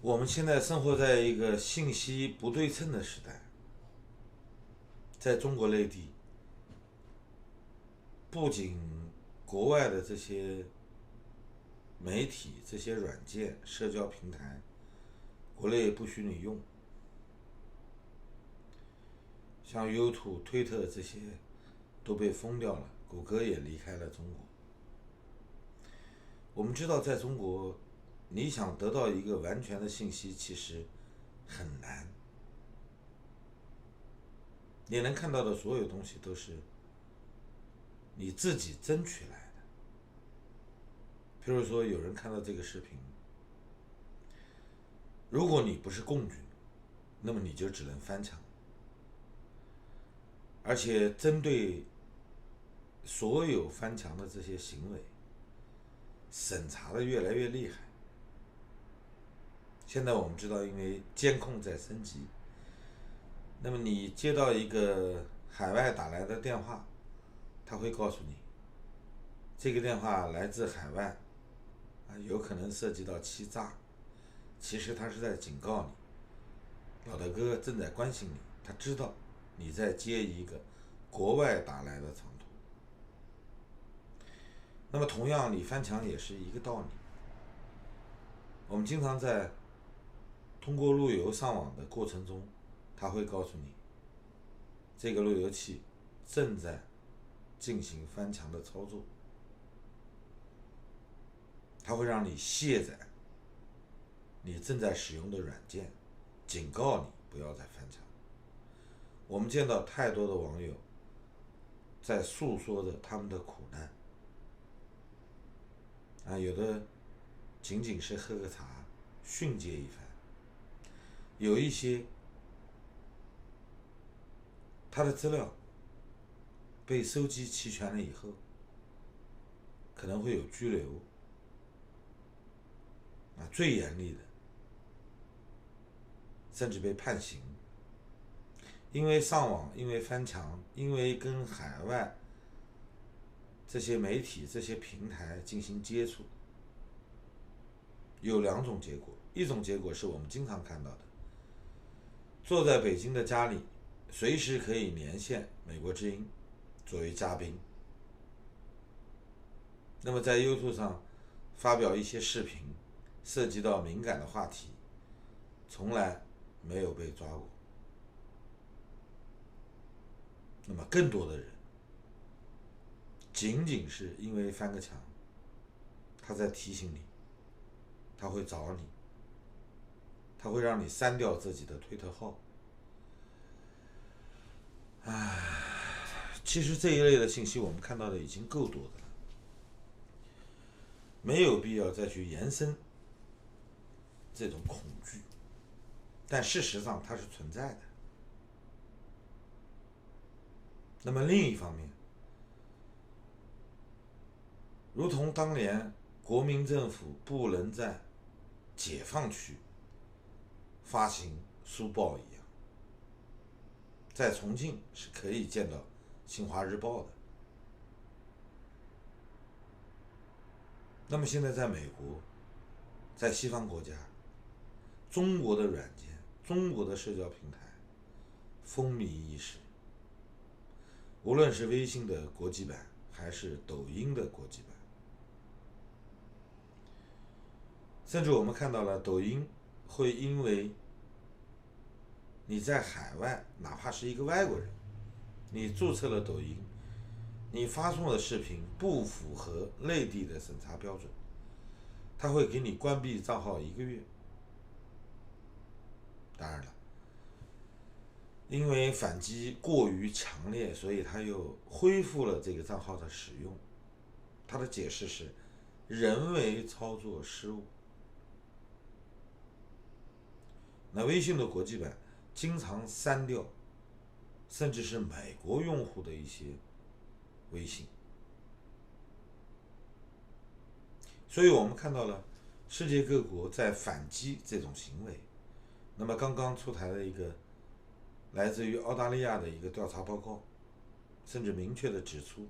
我们现在生活在一个信息不对称的时代，在中国内地，不仅国外的这些媒体、这些软件、社交平台，国内不许你用，像 YouTube、推特这些都被封掉了，谷歌也离开了中国。我们知道，在中国，你想得到一个完全的信息，其实很难。你能看到的所有东西都是你自己争取来的。譬如说，有人看到这个视频，如果你不是共军，那么你就只能翻墙，而且针对所有翻墙的这些行为，审查的越来越厉害。现在我们知道，因为监控在升级，那么你接到一个海外打来的电话，他会告诉你，这个电话来自海外，有可能涉及到欺诈。其实他是在警告你，老大哥正在关心你，他知道你在接一个国外打来的长途。那么同样，你翻墙也是一个道理。我们经常在通过路由上网的过程中，他会告诉你，这个路由器正在进行翻墙的操作，它会让你卸载你正在使用的软件，警告你不要再翻墙。我们见到太多的网友在诉说着他们的苦难，有的仅仅是喝个茶，训诫一番；有一些他的资料被收集齐全了以后，可能会有拘留，最严厉的甚至被判刑。因为上网，因为翻墙，因为跟海外这些媒体、这些平台进行接触，有两种结果。一种结果是我们经常看到的，坐在北京的家里，随时可以连线美国之音作为嘉宾，那么在 YouTube 上发表一些视频，涉及到敏感的话题，从来没有被抓过。那么更多的人仅仅是因为翻个墙，他在提醒你，他会找你，他会让你删掉自己的推特号。其实这一类的信息我们看到的已经够多的了，没有必要再去延伸这种恐惧，但事实上它是存在的。那么另一方面，如同当年国民政府不能在解放区发行书报一样，在重庆是可以见到新华日报的。那么现在在美国，在西方国家，中国的软件、中国的社交平台风靡一时，无论是微信的国际版还是抖音的国际版，甚至我们看到了抖音会因为你在海外，哪怕是一个外国人，你注册了抖音，你发送的视频不符合内地的审查标准，他会给你关闭账号1个月。当然了，因为反击过于强烈，所以他又恢复了这个账号的使用。他的解释是人为操作失误。那微信的国际版经常删掉甚至是美国用户的一些微信，所以我们看到了世界各国在反击这种行为。那么刚刚出台了一个来自于澳大利亚的一个调查报告，甚至明确地指出，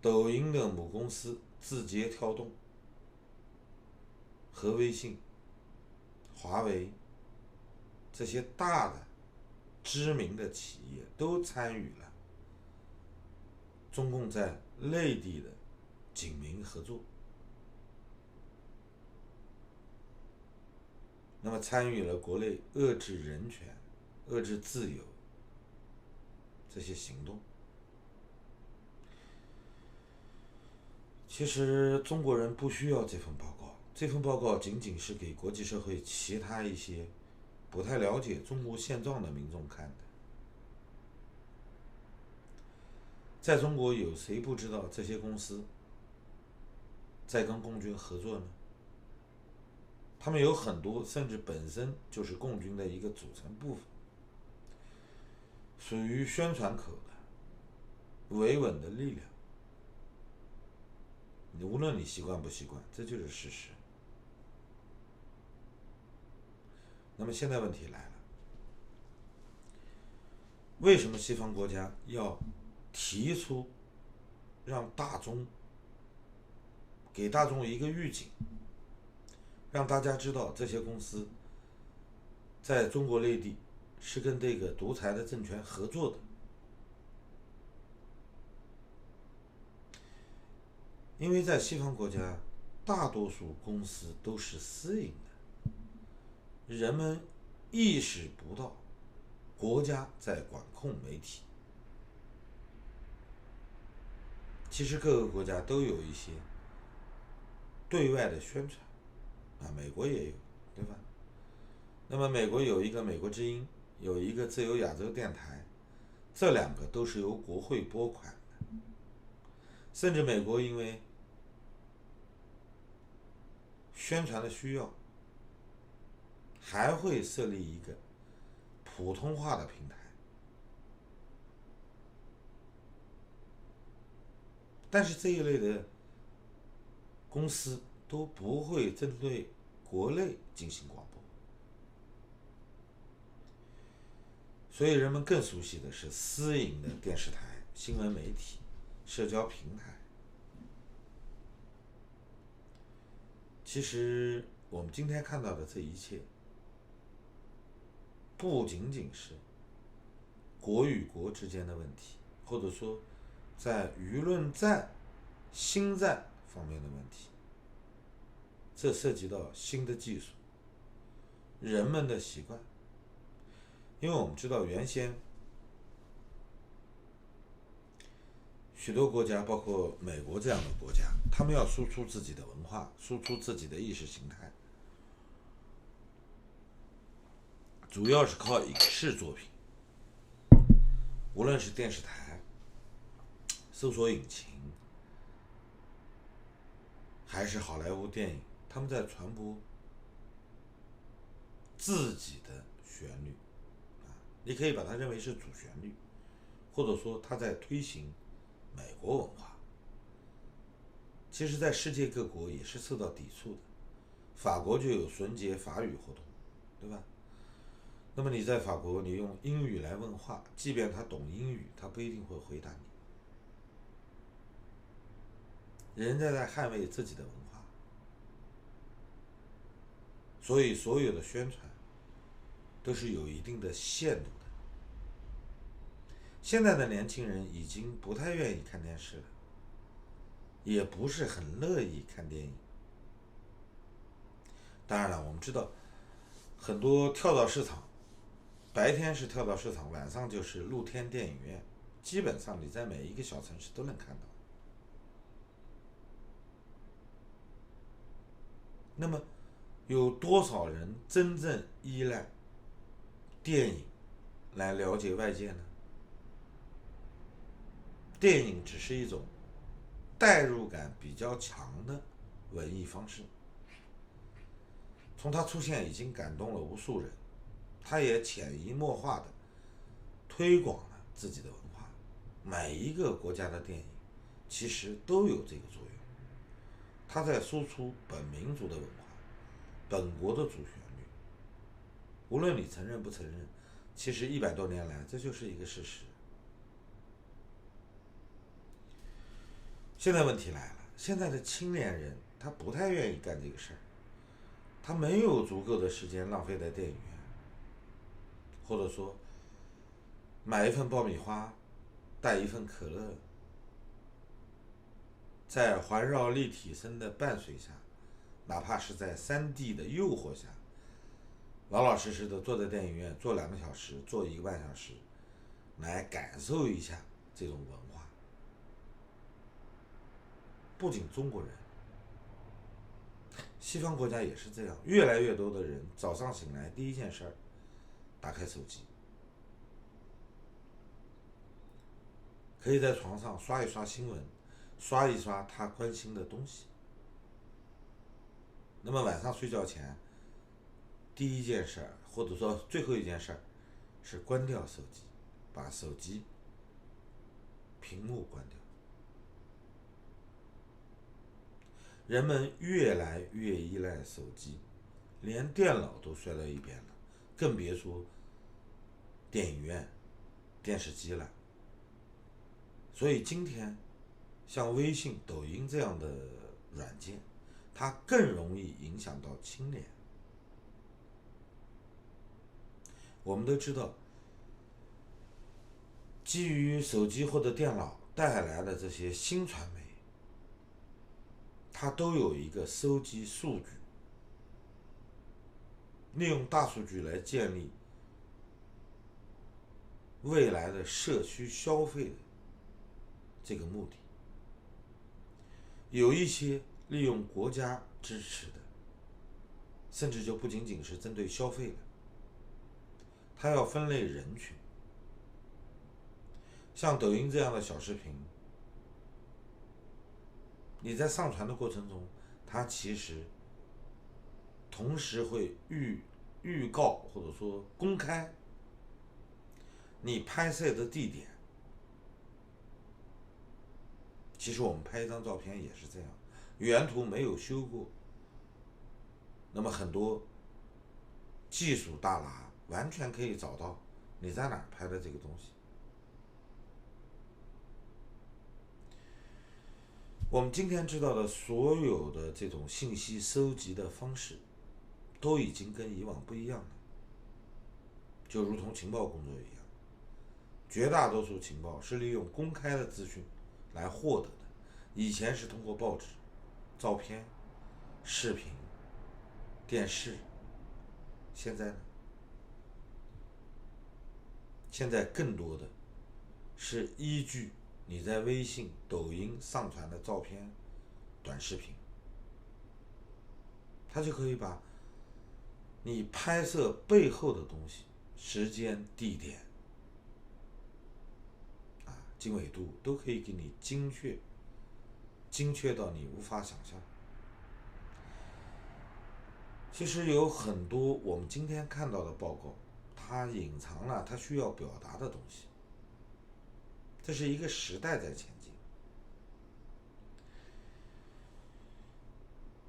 抖音的母公司字节跳动和微信华为这些大的知名的企业都参与了中共在内地的警民合作，那么参与了国内遏制人权、遏制自由这些行动。其实中国人不需要这份报告，这份报告仅仅是给国际社会其他一些不太了解中国现状的民众看的。在中国有谁不知道这些公司在跟共军合作呢？他们有很多甚至本身就是共军的一个组成部分，属于宣传口的维稳的力量。无论你习惯不习惯，这就是事实。那么现在问题来了，为什么西方国家要提出让大众给大众一个预警，让大家知道这些公司在中国内地是跟这个独裁的政权合作的？因为在西方国家，大多数公司都是私营的，人们意识不到国家在管控媒体。其实各个国家都有一些对外的宣传，美国也有，对吧？那么美国有一个美国之音，有一个自由亚洲电台，这两个都是由国会拨款的。甚至美国因为宣传的需要，还会设立一个普通话的平台。但是这一类的公司都不会针对国内进行广播，所以人们更熟悉的是私营的电视台、新闻媒体、社交平台。其实我们今天看到的这一切，不仅仅是国与国之间的问题，或者说在舆论战、心战方面的问题，这涉及到新的技术、人们的习惯。因为我们知道原先许多国家，包括美国这样的国家，他们要输出自己的文化，输出自己的意识形态，主要是靠影视作品，无论是电视台、搜索引擎，还是好莱坞电影，他们在传播自己的旋律，你可以把它认为是主旋律，或者说他在推行美国文化。其实在世界各国也是受到抵触的，法国就有纯洁法语活动，对吧？那么你在法国，你用英语来问话，即便他懂英语，他不一定会回答你。人家在捍卫自己的文化，所以所有的宣传都是有一定的限度的。现在的年轻人已经不太愿意看电视了，也不是很乐意看电影。当然了，我们知道很多跳蚤市场，白天是跳蚤市场，晚上就是露天电影院，基本上你在每一个小城市都能看到。那么有多少人真正依赖电影来了解外界呢？电影只是一种代入感比较强的文艺方式，从它出现已经感动了无数人，它也潜移默化的推广了自己的文化。每一个国家的电影其实都有这个作用，它在输出本民族的文化，本国的主旋律。无论你承认不承认，其实100多年来这就是一个事实。现在问题来了，现在的青年人他不太愿意干这个事儿，他没有足够的时间浪费在电影院，或者说买一份爆米花，带一份可乐，在环绕立体声的伴随下，哪怕是在3D 的诱惑下，老老实实的坐在电影院坐2个小时，坐1个半小时，来感受一下这种文化。不仅中国人，西方国家也是这样，越来越多的人早上醒来第一件事儿，打开手机，可以在床上刷一刷新闻，刷一刷他关心的东西。那么晚上睡觉前，第一件事儿或者说最后一件事儿是关掉手机，把手机屏幕关掉。人们越来越依赖手机，连电脑都摔到一边了，更别说电影院、电视机了。所以今天，像微信、抖音这样的软件，它更容易影响到青年。我们都知道，基于手机或者电脑带来的这些新传媒，它都有一个收集数据，利用大数据来建立未来的社区消费的这个目的。有一些利用国家支持的，甚至就不仅仅是针对消费的，它要分类人群。像抖音这样的小视频，你在上传的过程中，它其实同时会预告或者说公开你拍摄的地点。其实我们拍一张照片也是这样，原图没有修过，那么很多技术大拿完全可以找到你在哪儿拍的这个东西。我们今天知道的所有的这种信息收集的方式，都已经跟以往不一样了，就如同情报工作一样，绝大多数情报是利用公开的资讯来获得的。以前是通过报纸、照片、视频、电视，现在呢？现在更多的是依据你在微信、抖音上传的照片、短视频，它就可以把你拍摄背后的东西、时间、地点、经纬度都可以给你精确到你无法想象。其实有很多我们今天看到的报告，它隐藏了它需要表达的东西。这是一个时代在前进。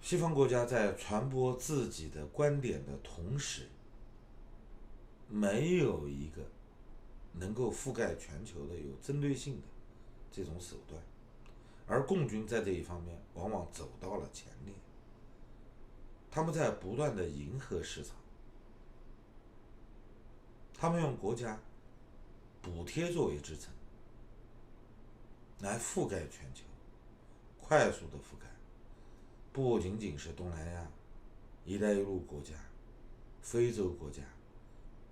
西方国家在传播自己的观点的同时，没有一个能够覆盖全球的有针对性的这种手段，而共军在这一方面往往走到了前列。他们在不断的迎合市场，他们用国家补贴作为支撑，来覆盖全球，快速的覆盖，不仅仅是东南亚、一带一路国家、非洲国家，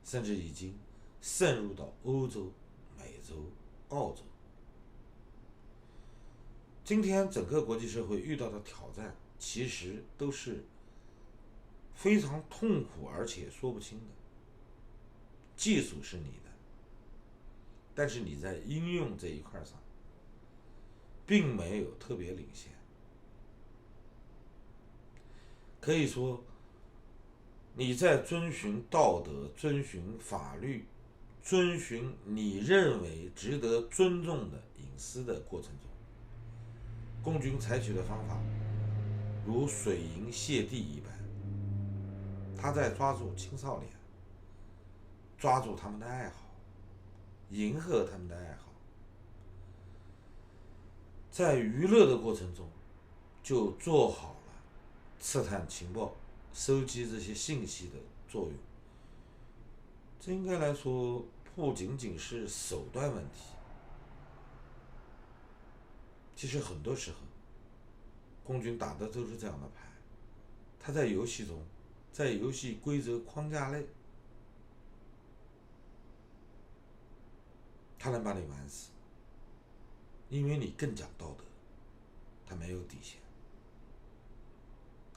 甚至已经渗入到欧洲、美洲、澳洲。今天整个国际社会遇到的挑战，其实都是非常痛苦而且说不清的。技术是你的，但是你在应用这一块上，并没有特别领先。可以说，你在遵循道德、遵循法律、遵循你认为值得尊重的隐私的过程中，共军采取的方法如水银泻地一般，他在抓住青少年，抓住他们的爱好，迎合他们的爱好，在娱乐的过程中就做好了刺探情报、收集这些信息的作用。这应该来说不仅仅是手段问题，其实很多时候共军打的都是这样的牌，他在游戏中，在游戏规则框架内，他能把你玩死，因为你更讲道德，他没有底线。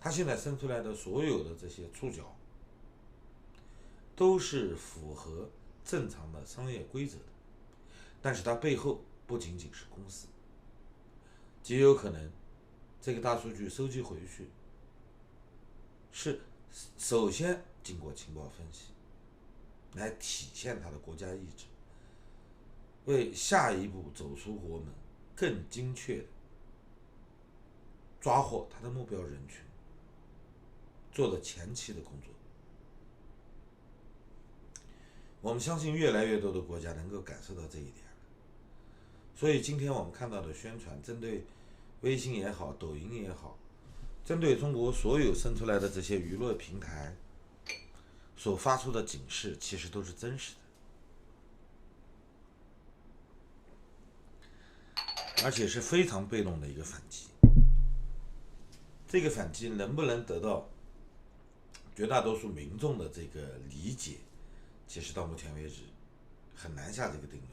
他现在生出来的所有的这些触角，都是符合正常的商业规则的，但是它背后不仅仅是公司，极有可能这个大数据收集回去，是首先经过情报分析，来体现他的国家意志，为下一步走出国门更精确的抓获他的目标人群做的前期的工作。我们相信越来越多的国家能够感受到这一点，所以今天我们看到的宣传，针对微信也好，抖音也好，针对中国所有生出来的这些娱乐平台所发出的警示，其实都是真实的，而且是非常被动的一个反击。这个反击能不能得到绝大多数民众的这个理解，其实到目前为止很难下这个定论。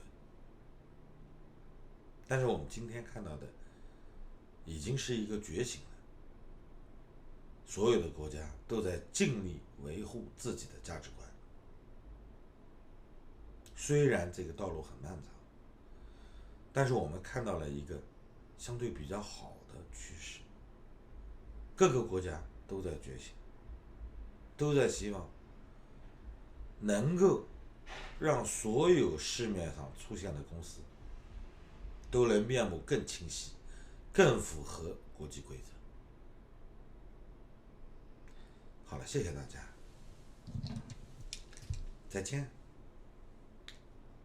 但是我们今天看到的已经是一个觉醒了，所有的国家都在尽力维护自己的价值观。虽然这个道路很漫长，但是我们看到了一个相对比较好的趋势，各个国家都在觉醒，都在希望能够让所有市面上出现的公司都能面目更清晰，更符合国际规则。好了，谢谢大家，再见。